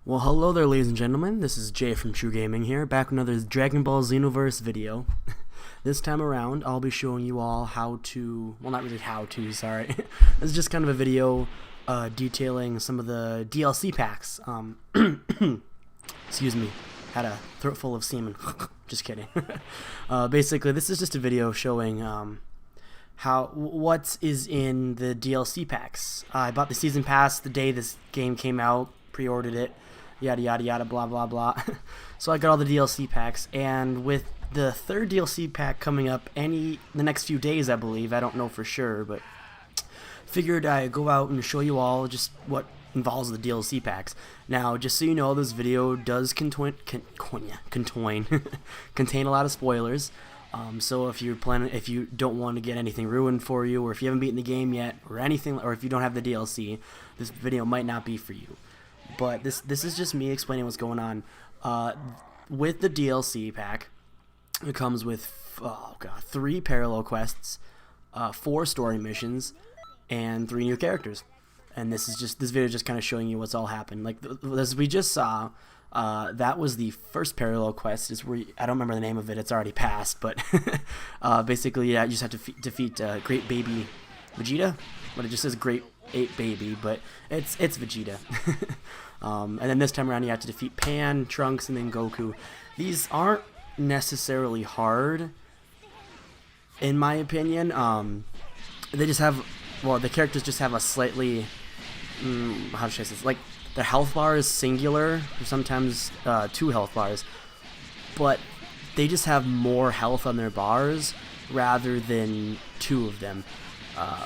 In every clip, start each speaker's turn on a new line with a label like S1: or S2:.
S1: Well, hello there, ladies and gentlemen. This is Jay from Truegaming here, back with another Dragonball Xenoverse video. This time around, I'll be showing you all how to, well, not really how to, sorry. This is just kind of a video detailing some of the DLC packs. Excuse me, had a throat full of semen. Just kidding. Basically, this is just a video showing what is in the DLC packs. I bought the season pass the day this game came out, pre-ordered it, yada yada yada, blah blah blah. So I got all the DLC packs, and with the third DLC pack coming up the next few days, I believe, I don't know for sure, but figured I'd go out and show you all just what involves the DLC packs. Now, just so you know, this video does contain a lot of spoilers. So if you don't want to get anything ruined for you, or if you haven't beaten the game yet, or anything, or if you don't have the DLC, this video might not be for you. But this is just me explaining what's going on. With the DLC pack, it comes with 3 parallel quests, 4 story missions, and 3 new characters. And this video is just kind of showing you what's all happened. Like as we just saw, that was the first parallel quest. I don't remember the name of it. It's already passed, but basically, yeah, you just have to defeat Great Baby Vegeta. But it just says Great Ape Baby, but it's Vegeta. And then this time around, you have to defeat Pan, Trunks, and then Goku. These aren't necessarily hard, in my opinion. They just have, well, the characters just have a slightly, how should I say this? Like, their health bar is singular, or sometimes 2 health bars, but they just have more health on their bars rather than 2 of them.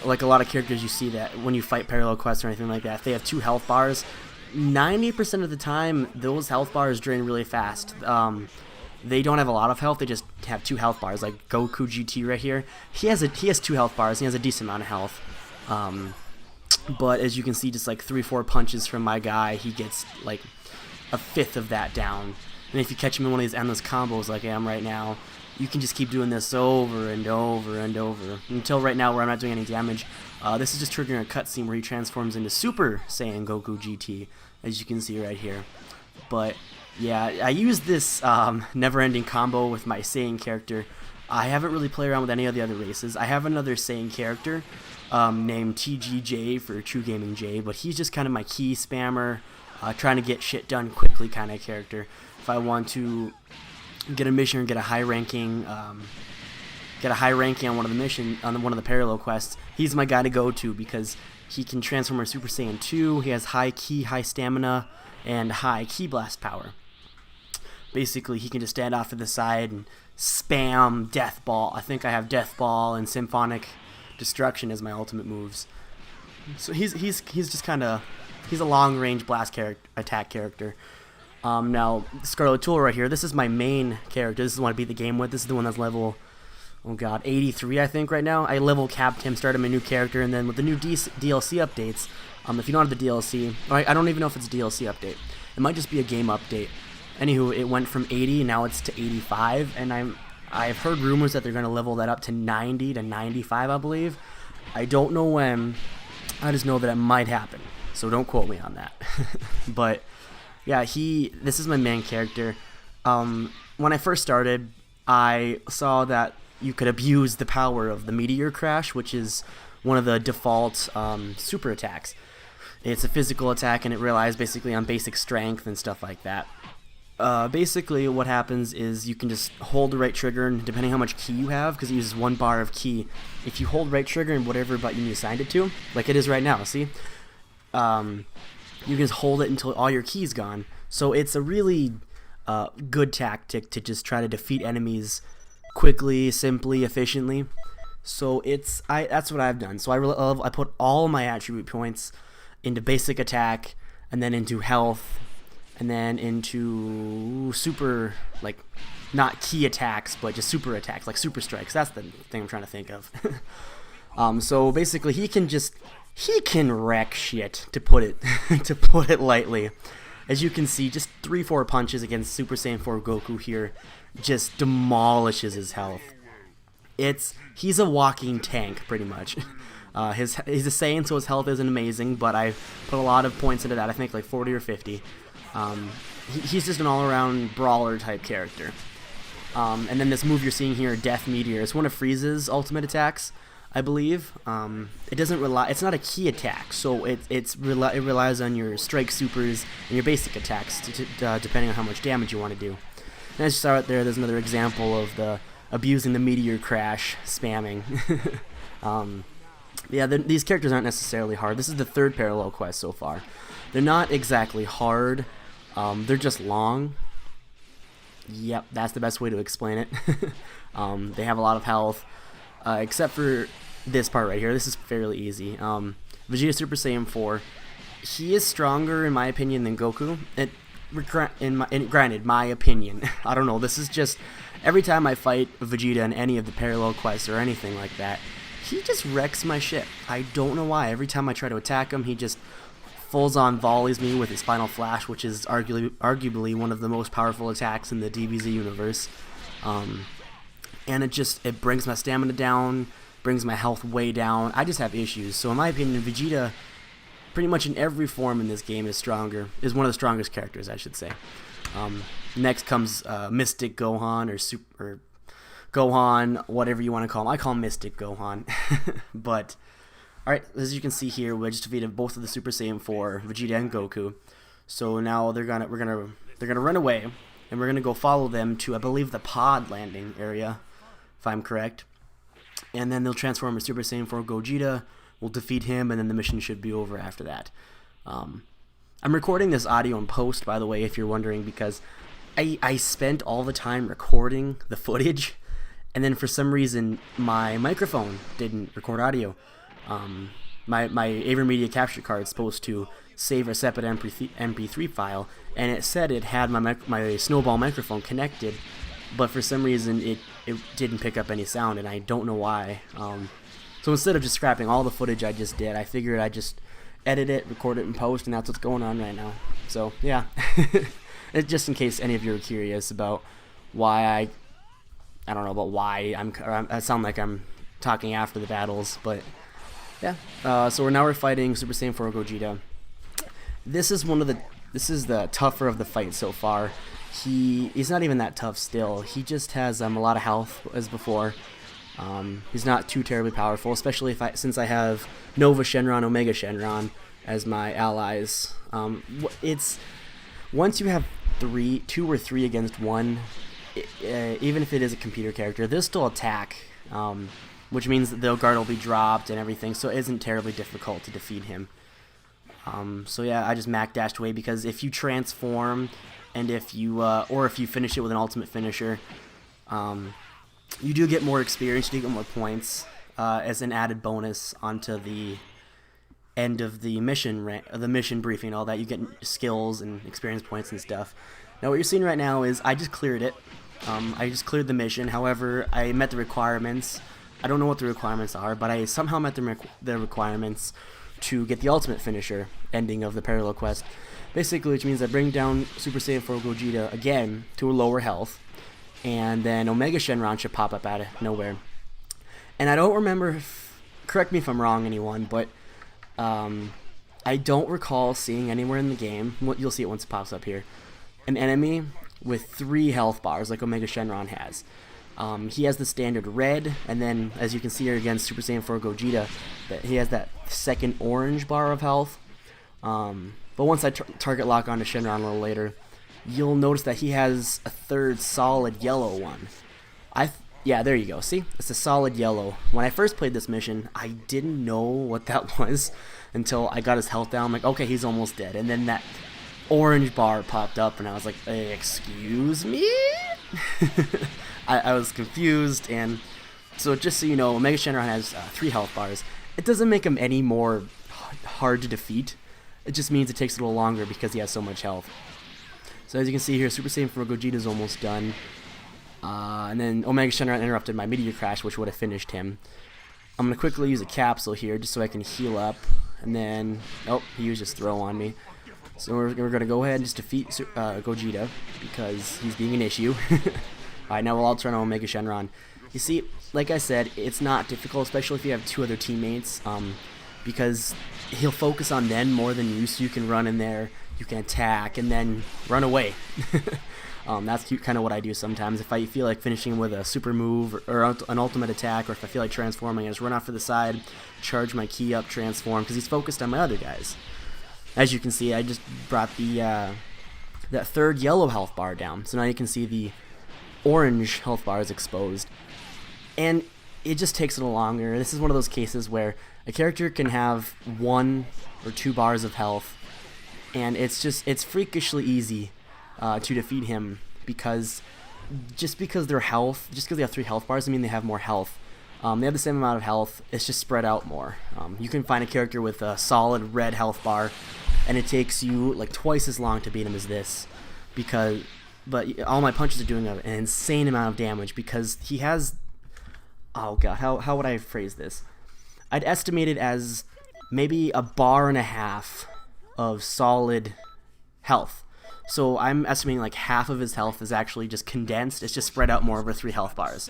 S1: Like a lot of characters you see that when you fight parallel quests or anything like that, if they have 2 health bars, 90% of the time those health bars drain really fast. They don't have a lot of health, they just have 2 health bars. Like Goku GT right here, he has 2 health bars, he has a decent amount of health. But as you can see, just like 3-4 punches from my guy, he gets like a fifth of that down. And if you catch him in one of these endless combos like I am right now, you can just keep doing this over and over and over until right now where I'm not doing any damage. This is just triggering a cutscene where he transforms into Super Saiyan Goku GT, as you can see right here. But yeah, I use this never-ending combo with my Saiyan character. I haven't really played around with any of the other races. I have another Saiyan character named TGJ for Truegaming J, but he's just kind of my key spammer, trying to get shit done quickly kind of character. If I want to get a mission or get a high ranking on one of the parallel quests, he's my guy to go to because he can transform into Super Saiyan 2. He has high ki, high stamina, and high ki blast power. Basically, he can just stand off to the side and spam Death Ball. I think I have Death Ball and Symphonic Destruction as my ultimate moves. So he's just kind of, he's a long range blast attack character. Now Scarlet Tool right here, this is my main character. This is the one I beat the game with. This is the one that's level, oh god, 83 I think right now. I level capped him, started my new character, and then with the new DLC updates, if you don't have the DLC, I don't even know if it's a DLC update. It might just be a game update. Anywho, it went from 80, now it's to 85, and I've heard rumors that they're going to level that up to 90 to 95, I believe. I don't know when, I just know that it might happen, so don't quote me on that. But yeah, this is my main character. When I first started, I saw that you could abuse the power of the Meteor Crash, which is one of the default super attacks. It's a physical attack, and it relies basically on basic strength and stuff like that. Basically, what happens is you can just hold the right trigger, and depending how much ki you have, because it uses 1 bar of ki, if you hold right trigger and whatever button you assigned it to, like it is right now, see? You can just hold it until all your ki's gone. So it's a really good tactic to just try to defeat enemies quickly, simply, efficiently. So that's what I've done. So I put all my attribute points into basic attack, and then into health, and then into super, like, not key attacks, but just super attacks, like super strikes. That's the thing I'm trying to think of. So basically, he can wreck shit, to put it lightly. As you can see, just 3-4 punches against Super Saiyan 4 Goku here just demolishes his health. He's a walking tank, pretty much. He's a Saiyan, so his health isn't amazing, but I put a lot of points into that. I think like 40 or 50. He's just an all-around brawler type character. And then this move you're seeing here, Death Meteor, it's one of Frieza's ultimate attacks, I believe. It doesn't rely. It's not a key attack, so it relies on your strike supers and your basic attacks, depending on how much damage you want to do. And as you saw right there, there's another example of the abusing the meteor crash spamming. Yeah, these characters aren't necessarily hard. This is the third parallel quest so far. They're not exactly hard. They're just long. Yep, that's the best way to explain it. They have a lot of health, except for this part right here. This is fairly easy. Vegeta Super Saiyan 4. He is stronger, in my opinion, than Goku. Granted, my opinion. I don't know. This is just every time I fight Vegeta in any of the parallel quests or anything like that, he just wrecks my shit. I don't know why. Every time I try to attack him, he just fulls-on volleys me with his Final Flash, which is arguably one of the most powerful attacks in the DBZ universe. And it brings my stamina down, brings my health way down. I just have issues. So in my opinion, Vegeta, pretty much in every form in this game, is one of the strongest characters, I should say. Next comes Mystic Gohan, or Gohan, whatever you want to call him. I call him Mystic Gohan. But alright, as you can see here, we just defeated both of the Super Saiyan 4, Vegeta and Goku. So now we're gonna run away, and we're gonna go follow them to, I believe, the pod landing area, if I'm correct. And then they'll transform into Super Saiyan 4 Gogeta. We'll defeat him, and then the mission should be over after that. I'm recording this audio in post, by the way, if you're wondering, because I spent all the time recording the footage, and then for some reason my microphone didn't record audio. My AverMedia capture card is supposed to save a separate MP3 file, and it said it had my Snowball microphone connected, but for some reason it didn't pick up any sound, and I don't know why. So instead of just scrapping all the footage I just did, I figured I'd just edit it, record it in post, and that's what's going on right now. So yeah, just in case any of you are curious about why I don't know about why I sound like I'm talking after the battles, but yeah. So we're fighting Super Saiyan 4 Gogeta. This is the tougher of the fights so far. He's not even that tough still. He just has a lot of health as before. He's not too terribly powerful, especially since I have Nova Shenron, Omega Shenron as my allies. It's once you have two or three against one, even if it is a computer character, they'll still attack. Which means that the guard will be dropped and everything, so it isn't terribly difficult to defeat him. So yeah, I just Mac dashed away, because if you transform, and if you finish it with an ultimate finisher, you do get more experience, you do get more points as an added bonus onto the end of the mission briefing and all that. You get skills and experience points and stuff. Now what you're seeing right now is I just cleared it. I just cleared the mission. However, I met the requirements. I don't know what the requirements are, but I somehow met the requirements to get the ultimate finisher ending of the parallel quest. Basically, which means I bring down Super Saiyan 4 Gogeta again to a lower health, and then Omega Shenron should pop up out of nowhere. And I don't remember, correct me if I'm wrong, anyone, but I don't recall seeing anywhere in the game, you'll see it once it pops up here, an enemy with 3 health bars like Omega Shenron has. He has the standard red, and then, as you can see here again, Super Saiyan 4 Gogeta, he has that second orange bar of health. But once I target lock onto Shenron a little later, you'll notice that he has a third solid yellow one. Yeah, there you go. See? It's a solid yellow. When I first played this mission, I didn't know what that was until I got his health down. I'm like, okay, he's almost dead. And then that orange bar popped up, and I was like, excuse me? I was confused, and so just so you know, Omega Shenron has 3 health bars. It doesn't make him any more hard to defeat. It just means it takes a little longer because he has so much health. So as you can see here, Super Saiyan 4 Gogeta is almost done. And then Omega Shenron interrupted my meteor crash, which would have finished him. I'm going to quickly use a capsule here just so I can heal up. And then, oh, he used his throw on me. So we're going to go ahead and just defeat Gogeta because he's being an issue. Alright, now we'll all turn on Omega Shenron. You see, like I said, it's not difficult, especially if you have two other teammates, because he'll focus on them more than you, so you can run in there, you can attack, and then run away. That's kind of what I do sometimes. If I feel like finishing with a super move or an ultimate attack, or if I feel like transforming, I just run off to the side, charge my key up, transform, because he's focused on my other guys. As you can see, I just brought the that third yellow health bar down, so now you can see the orange health bar is exposed. And it just takes a little longer. This is one of those cases where a character can have 1 or 2 bars of health, and it's freakishly easy to defeat him, because their health, just because they have 3 health bars, doesn't mean they have more health. They have the same amount of health, it's just spread out more. You can find a character with a solid red health bar, and it takes you like twice as long to beat him as this, but all my punches are doing an insane amount of damage, because he has, oh god, how would I phrase this? I'd estimate it as maybe a bar and a half of solid health. So I'm estimating like half of his health is actually just condensed. It's just spread out more over 3 health bars.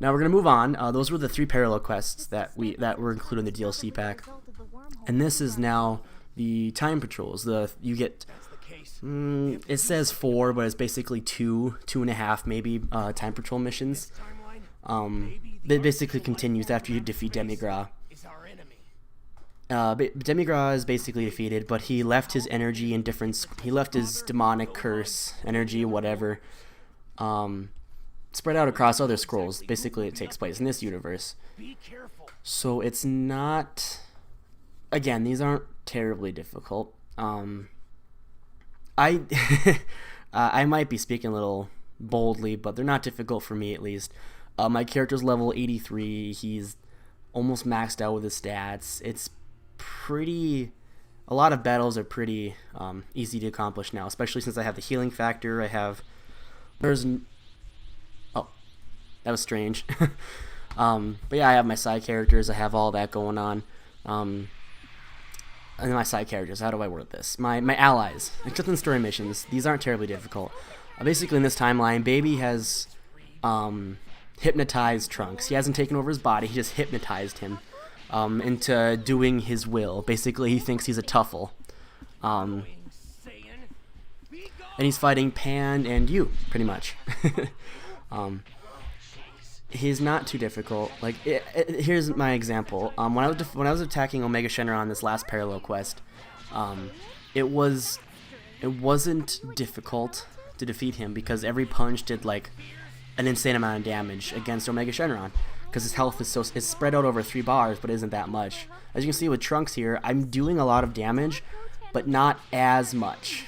S1: Now we're gonna move on. Those were the 3 parallel quests that were included in the DLC pack, and this is now the time patrols. You get it says 4, but it's basically 2.5 maybe time patrol missions. It basically continues after you defeat Demigras. Demigras is basically defeated, but he left his energy in different. He left his demonic curse energy, whatever, spread out across other scrolls. Basically, it takes place in this universe. So it's not. Again, these aren't terribly difficult. I I might be speaking a little boldly, but they're not difficult for me, at least. My character's level 83. He's almost maxed out with his stats. It's pretty. A lot of battles are pretty easy to accomplish now, especially since I have the healing factor. I have. Oh, that was strange. But yeah, I have my side characters. I have all that going on. And my side characters, how do I word this? My allies, except in story missions, these aren't terribly difficult. Basically, in this timeline, Baby has hypnotized Trunks. He hasn't taken over his body, he just hypnotized him into doing his will. Basically, he thinks he's a Tuffle. And he's fighting Pan and you, pretty much. He's not too difficult. Like, here's my example. When I was attacking Omega Shenron on this last parallel quest, it wasn't difficult to defeat him, because every punch did like an insane amount of damage against Omega Shenron, because his health is it's spread out over 3 bars, but isn't that much. As you can see with Trunks here, I'm doing a lot of damage, but not as much.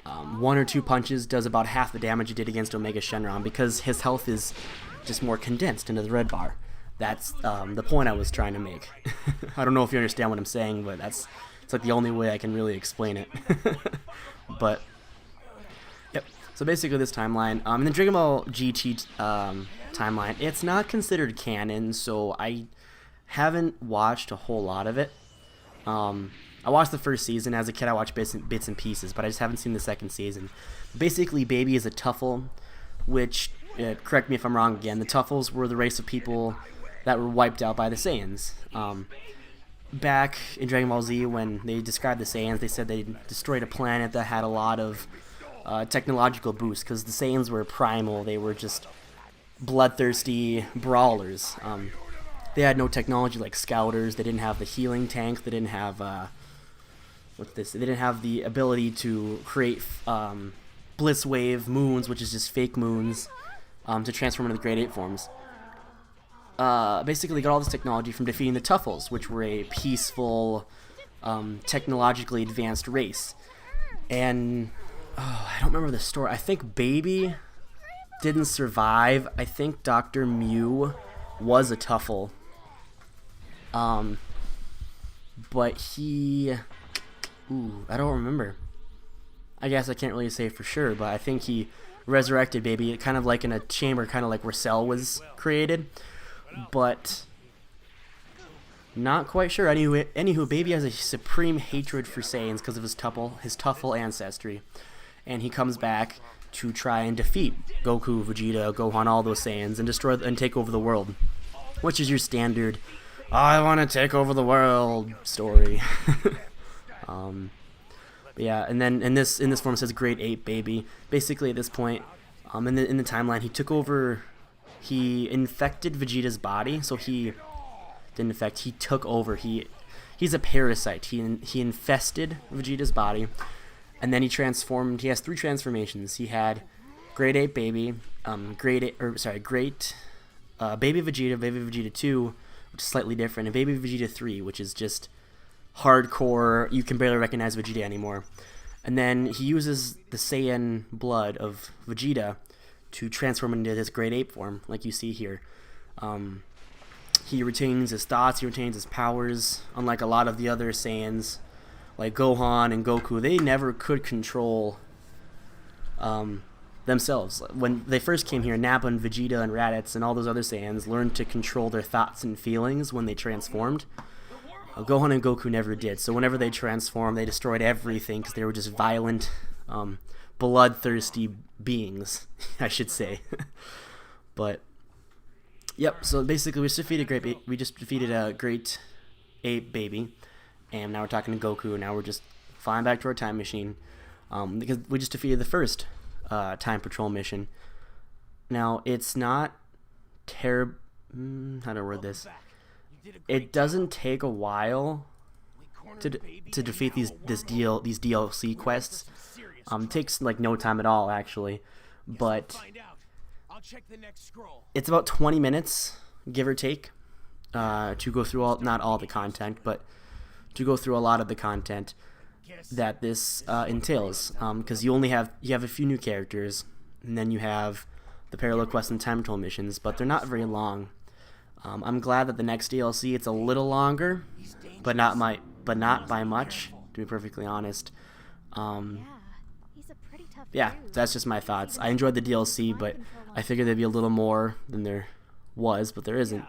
S1: 1 or 2 punches does about half the damage it did against Omega Shenron, because his health is just more condensed into the red bar. That's the point I was trying to make. I don't know if you understand what I'm saying, but it's like the only way I can really explain it. But yep. So basically, this timeline, in the Dragonball GT timeline, it's not considered canon, so I haven't watched a whole lot of it. I watched the first season. As a kid, I watched bits and pieces, but I just haven't seen the second season. Basically, Baby is a Tuffle, which, correct me if I'm wrong again, the Tuffles were the race of people that were wiped out by the Saiyans. Back in Dragon Ball Z, when they described the Saiyans, they said they destroyed a planet that had a lot of technological boosts, because the Saiyans were primal. They were just bloodthirsty brawlers. They had no technology like scouters. They didn't have the healing tank. They didn't have They didn't have the ability to create Bliss Wave moons, which is just fake moons, to transform into the Grade 8 forms. Basically, they got all this technology from defeating the Tuffles, which were a peaceful, technologically advanced race. And I don't remember the story. I think Baby didn't survive. I think Dr. Mew was a Tuffle. But he... I don't remember. I guess I can't really say for sure, but I think he resurrected Baby, kind of like in a chamber, kind of like where Cell was created. But not quite sure. Anywho, Baby has a supreme hatred for Saiyans because of his Tuffle ancestry. And he comes back to try and defeat Goku, Vegeta, Gohan, all those Saiyans, and destroy and take over the world, which is your standard "I want to take over the world" story. But yeah, and then in this form it says Grade 8 baby. Basically at this point, in the timeline, he took over. He infected Vegeta's body, so he didn't infect. He took over. He's a parasite. He infested Vegeta's body, and then he transformed. He has 3 transformations. He had Grade 8 baby, Great Baby Vegeta 2, which is slightly different, and Baby Vegeta 3, which is just hardcore. You can barely recognize Vegeta anymore. And then he uses the Saiyan blood of Vegeta to transform into his Grade 8 form, like you see here. He retains his thoughts, he retains his powers, unlike a lot of the other Saiyans, like Gohan and Goku. They never could control themselves. When they first came here, Nappa and Vegeta and Raditz and all those other Saiyans learned to control their thoughts and feelings when they transformed. Gohan and Goku never did, so whenever they transformed, they destroyed everything because they were just violent, bloodthirsty beings, I should say. But yep, so basically we just defeated a Great 8 baby, and now we're talking to Goku, and now we're just flying back to our time machine, because we just defeated the first time patrol mission. Now it's not terrible. How to word this? It doesn't take a while to defeat these DLC quests. It takes like no time at all, actually, but it's about 20 minutes, give or take, to go through not all the content, but to go through a lot of the content that this entails. Because you have a few new characters, and then you have the parallel quests and time patrol missions, but they're not very long. I'm glad that the next DLC, it's a little longer, but not by much, to be perfectly honest. Yeah, that's just my thoughts. I enjoyed the DLC, but I figured there'd be a little more than there was, but there isn't,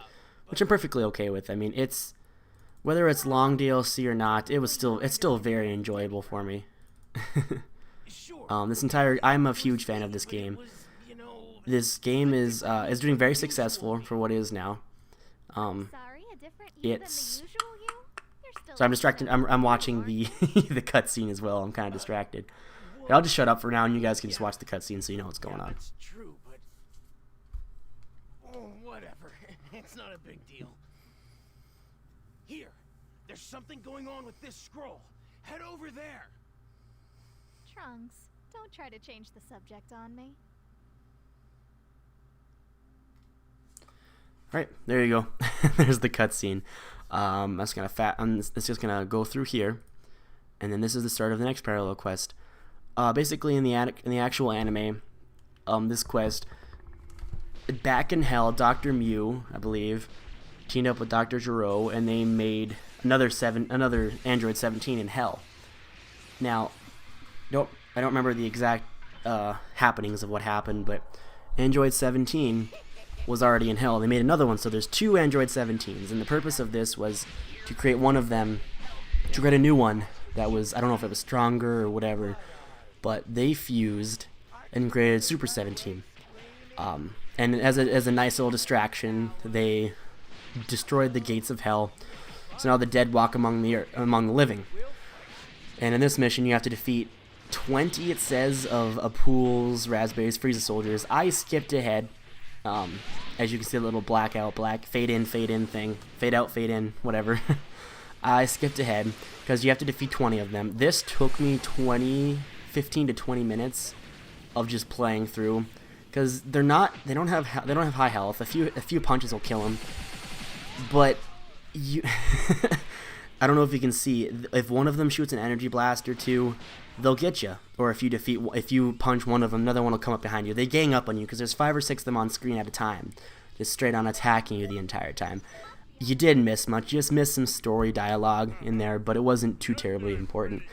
S1: which I'm perfectly okay with. I mean, whether it's long DLC or not, it's still very enjoyable for me. I'm a huge fan of this game. This game is doing very successful for what it is now. So I'm distracted. I'm watching the the cutscene as well. I'm kind of distracted. I'll just shut up for now, and you guys can just watch the cutscene so you know what's going on.
S2: That's true, but whatever. It's not a big deal. Here, there's something going on with this scroll. Head over there.
S3: Trunks, don't try to change the subject on me.
S1: Alright, there you go. There's the cutscene. I'm just gonna go through here, and then this is the start of the next parallel quest. Basically, in the actual anime, this quest, back in Hell, Dr. Mew, I believe, teamed up with Dr. Gero, and they made another Android 17 in Hell. Now, I don't remember the exact happenings of what happened, but Android 17 was already in Hell. They made another one, so there's 2 Android 17s, and the purpose of this was to create one of them, to create a new one that was, I don't know if it was stronger or whatever, but they fused and created Super 17. And as a nice little distraction, they destroyed the gates of Hell, so now the dead walk among the living. And in this mission, you have to defeat 20, it says, of Apule's Raspberries Frieza soldiers. I skipped ahead. As you can see, a little black fade in thing, fade out, fade in, whatever. I skipped ahead because you have to defeat 20 of them. This took me 15 to 20 minutes of just playing through, because they don't have high health. A few punches will kill them, but you I don't know if you can see, if one of them shoots an energy blast or 2, they'll get you. Or if you punch one of them, another one will come up behind you. They gang up on you because there's 5 or 6 of them on screen at a time, just straight on attacking you the entire time. You didn't miss much. You just missed some story dialogue in there, but it wasn't too terribly important.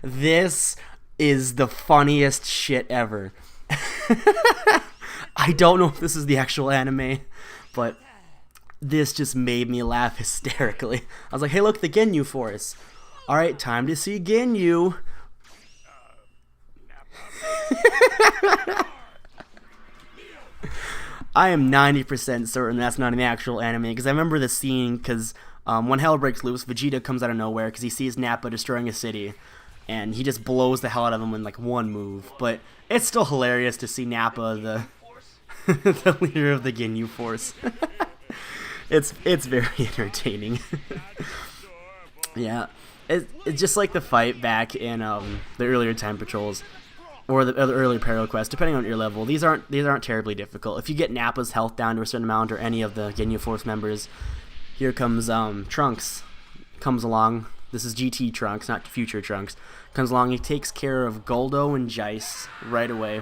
S1: This is the funniest shit ever. I don't know if this is the actual anime, but this just made me laugh hysterically. I was like, hey, look, the Ginyu Force. Alright, time to see Ginyu. I am 90% certain that's not an actual anime, because I remember the scene, because when hell breaks loose, Vegeta comes out of nowhere because he sees Nappa destroying a city, and he just blows the hell out of him in like one move. But it's still hilarious to see Nappa, the the leader of the Ginyu Force. It's very entertaining. Yeah, it's just like the fight back in the earlier Time Patrols. Or the early parallel quests, depending on your level. These aren't terribly difficult. If you get Nappa's health down to a certain amount, or any of the Ginyu Force members, here comes Trunks. Comes along. This is GT Trunks, not future Trunks. Comes along. He takes care of Goldo and Jeice right away.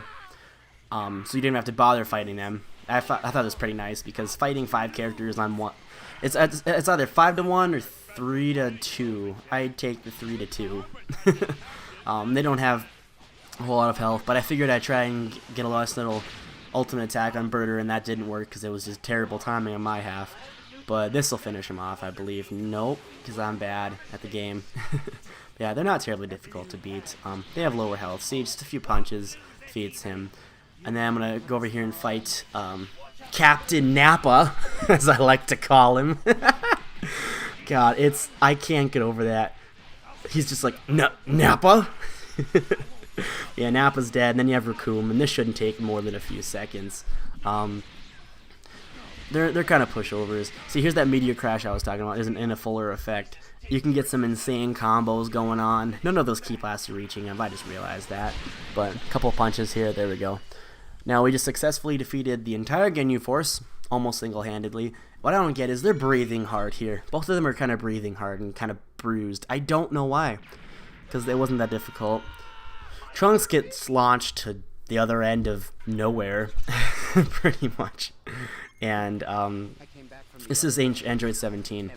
S1: So you didn't have to bother fighting them. I thought it was pretty nice, because fighting 5 characters on one, it's either 5-1 or 3-2. I'd take the 3-2. They don't have a whole lot of health, but I figured I'd try and get a last little ultimate attack on Birder, and that didn't work because it was just terrible timing on my half. But this will finish him off, I believe. Nope, because I'm bad at the game. Yeah, they're not terribly difficult to beat. They have lower health. See, just a few punches defeats him. And then I'm going to go over here and fight Captain Nappa, as I like to call him. God, I can't get over that. He's just like, Nappa? Yeah, Nappa's dead, and then you have Raccoon, and this shouldn't take more than a few seconds. They're kind of pushovers. See, here's that meteor crash I was talking about. Isn't in a fuller effect. You can get some insane combos going on. None of those key blasts are reaching him. I just realized that. But a couple punches here. There we go. Now we just successfully defeated the entire Ginyu Force, almost single-handedly. What I don't get is they're breathing hard here. Both of them are kind of breathing hard and kind of bruised. I don't know why, because it wasn't that difficult. Trunks gets launched to the other end of nowhere, pretty much. And this is Android 17.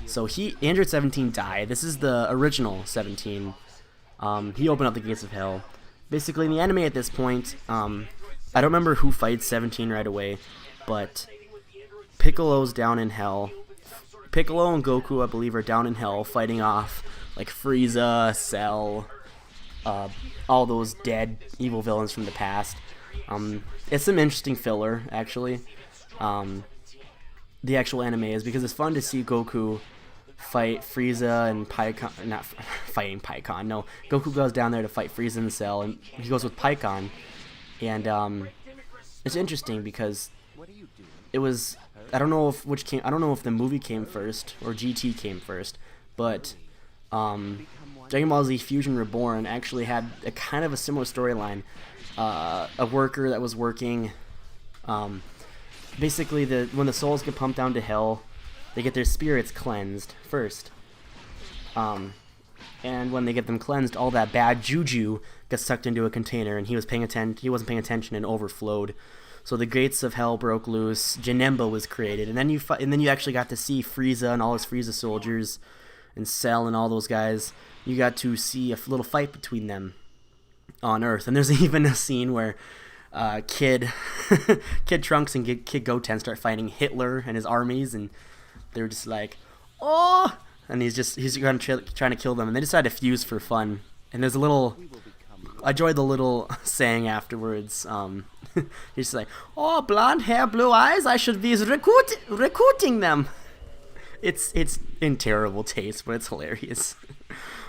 S1: So Android 17 died. This is the original 17. He opened up the gates of hell. Basically, in the anime at this point, I don't remember who fights 17 right away, but Piccolo's down in hell. Piccolo and Goku, I believe, are down in hell fighting off like Frieza, Cell, all those dead evil villains from the past. It's some interesting filler, actually. The actual anime is, because it's fun to see Goku fight Frieza and Pikkon. Not fighting Pikkon, no. Goku goes down there to fight Frieza and Cell, and he goes with Pikkon. And it's interesting because it was, I don't know if the movie came first or GT came first, but Dragon Ball Z Fusion Reborn actually had a kind of a similar storyline. A worker that was working, basically when the souls get pumped down to hell, they get their spirits cleansed first. And when they get them cleansed, all that bad juju gets sucked into a container, and he wasn't paying attention and overflowed. So the gates of hell broke loose. Janemba was created, and then you actually got to see Frieza and all his Frieza soldiers, and Cell and all those guys. You got to see a little fight between them on Earth, and there's even a scene where Kid Trunks and Kid Goten start fighting Hitler and his armies, and they're just like, oh, and he's trying to kill them, and they decide to fuse for fun. And there's I enjoyed the little saying afterwards. He's like, oh, blonde hair, blue eyes, I should be recruiting them. It's in terrible taste, but it's hilarious.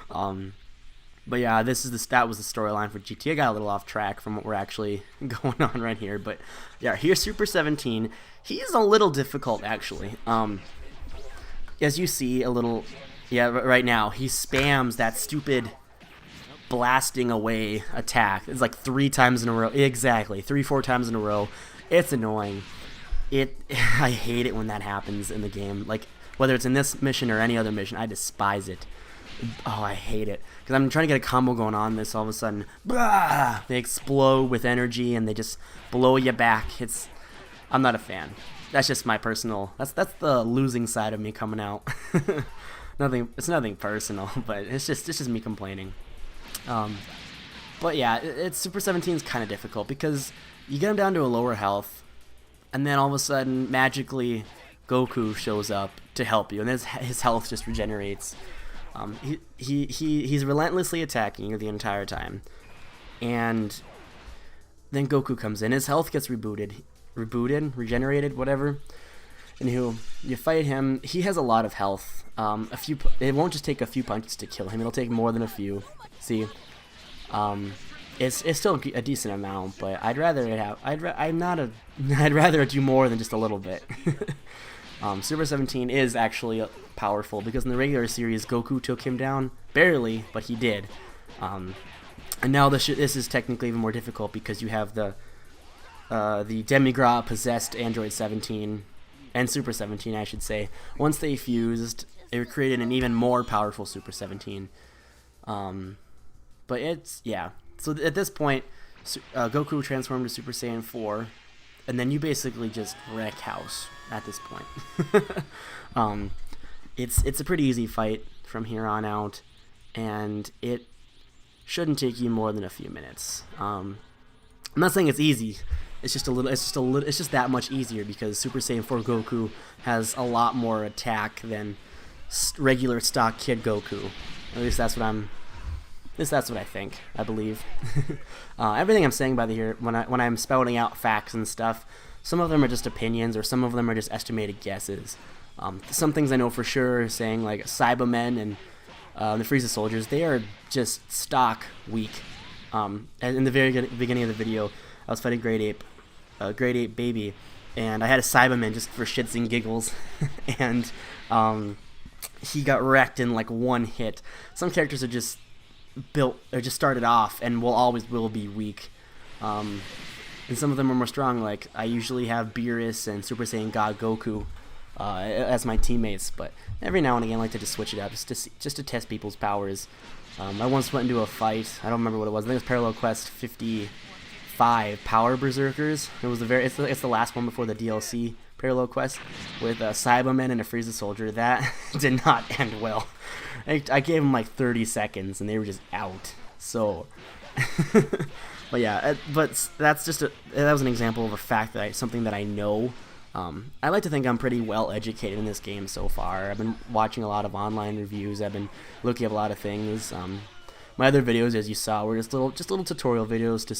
S1: But yeah, that was the storyline for GT. I got a little off track from what we're actually going on right here, but yeah, here's Super 17. He's a little difficult, actually. As you see a little, yeah, right now, he spams that stupid blasting away attack. It's like 3 times in a row. Exactly, 3-4 times in a row. It's annoying. I hate it when that happens in the game. Like, whether it's in this mission or any other mission, I despise it. Oh, I hate it. Because I'm trying to get a combo going on this, all of a sudden, blah, they explode with energy and they just blow you back. I'm not a fan. That's just my personal, that's the losing side of me coming out. It's nothing personal, but it's just me complaining. But yeah, Super 17 is kind of difficult because you get him down to a lower health, and then all of a sudden, magically, Goku shows up to help you, and his health just regenerates. He's relentlessly attacking you the entire time, and then Goku comes in. His health gets regenerated, whatever. And you fight him. He has a lot of health. It won't just take a few punches to kill him. It'll take more than a few. See, it's still a decent amount, but I'd rather do more than just a little bit. Super 17 is actually powerful because in the regular series, Goku took him down barely, but he did. And now this is technically even more difficult because you have the Demigras possessed Android 17 and Super 17, I should say. Once they fused, it created an even more powerful Super 17. But yeah. So at this point, Goku transformed to Super Saiyan 4, and then you basically just wreck house at this point. It's a pretty easy fight from here on out, and it shouldn't take you more than a few minutes. I'm not saying it's easy. It's just that much easier because Super Saiyan 4 Goku has a lot more attack than regular stock Kid Goku. At least that's what I think. I believe. Everything I'm saying by the here when I'm spouting out facts and stuff, some of them are just opinions or some of them are just estimated guesses. Some things I know for sure, saying like Cybermen and the Frieza soldiers, they are just stock weak. In the very beginning of the video, I was fighting Grade 8 Baby, and I had a Cyberman just for shits and giggles, and he got wrecked in like one hit. Some characters are just just started off and will be weak, and some of them are more strong. Like I usually have Beerus and Super Saiyan God Goku as my teammates, but every now and again I like to just switch it up just to test people's powers. I once went into a fight. I don't remember what it was. I think it was Parallel Quest 55 Power Berserkers. It's the last one before the DLC Parallel Quest with a Cyberman and a Frieza soldier. That did not end well. I gave them like 30 seconds and they were just out. So, but yeah, that was an example of a fact something that I know. I like to think I'm pretty well educated in this game so far. I've been watching a lot of online reviews. I've been looking at a lot of things. My other videos, as you saw, were just little tutorial videos to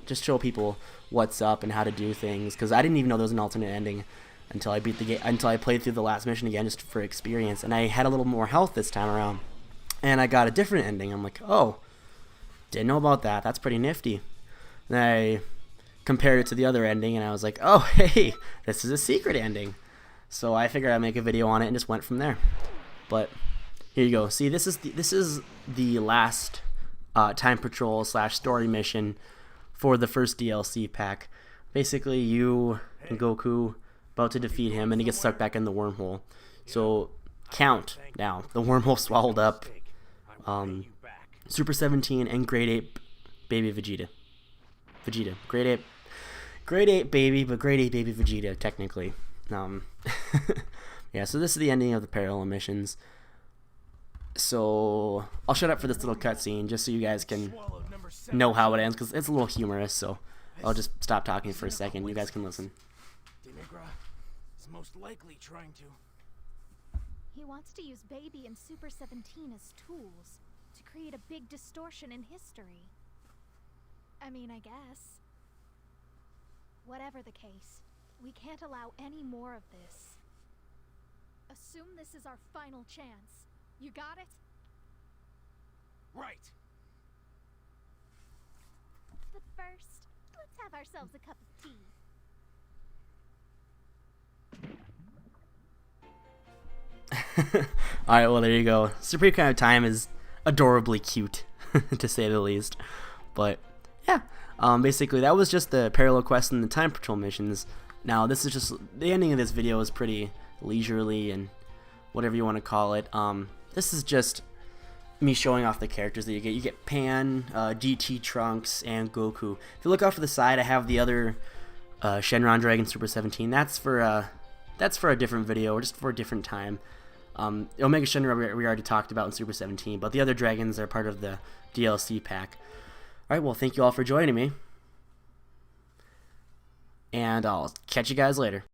S1: just show people what's up and how to do things. Because I didn't even know there was an alternate ending until I beat the game, until I played through the last mission again just for experience. And I had a little more health this time around, and I got a different ending. I'm like, oh, didn't know about that. That's pretty nifty. And I compared it to the other ending, and I was like, oh, hey, this is a secret ending. So I figured I'd make a video on it and just went from there. But here you go. See, this is the last time patrol / story mission for the first DLC pack. Basically, you and Goku about to defeat him, and he gets sucked back in the wormhole. So count now. The wormhole swallowed up Super 17 and Grade 8 Baby Vegeta. Grade 8 baby, but Grade 8 Baby Vegeta, technically. Yeah, so this is the ending of the parallel missions. So I'll shut up for this little cutscene just so you guys can know how it ends, because it's a little humorous, so I'll just stop talking for a second. You guys can listen.
S2: Demigras is most likely trying to.
S3: He wants to use Baby and Super 17 as tools to create a big distortion in history. I mean, I guess. Whatever the case, we can't allow any more of this. Assume this is our final chance. You got it?
S2: Right.
S3: But first, let's have ourselves a cup of tea.
S1: Alright, well, there you go. Supreme Kind of Time is adorably cute, to say the least. But, yeah. Basically, that was just the parallel quest and the time patrol missions. Now, this is just... the ending of this video is pretty leisurely and whatever you want to call it. This is just me showing off the characters that you get. You get Pan, GT Trunks, and Goku. If you look off to the side, I have the other Shenron Dragon Super 17. That's for a different video, or just for a different time. Omega Shenron we already talked about in Super 17, but the other dragons are part of the DLC pack. Alright, well, thank you all for joining me, and I'll catch you guys later.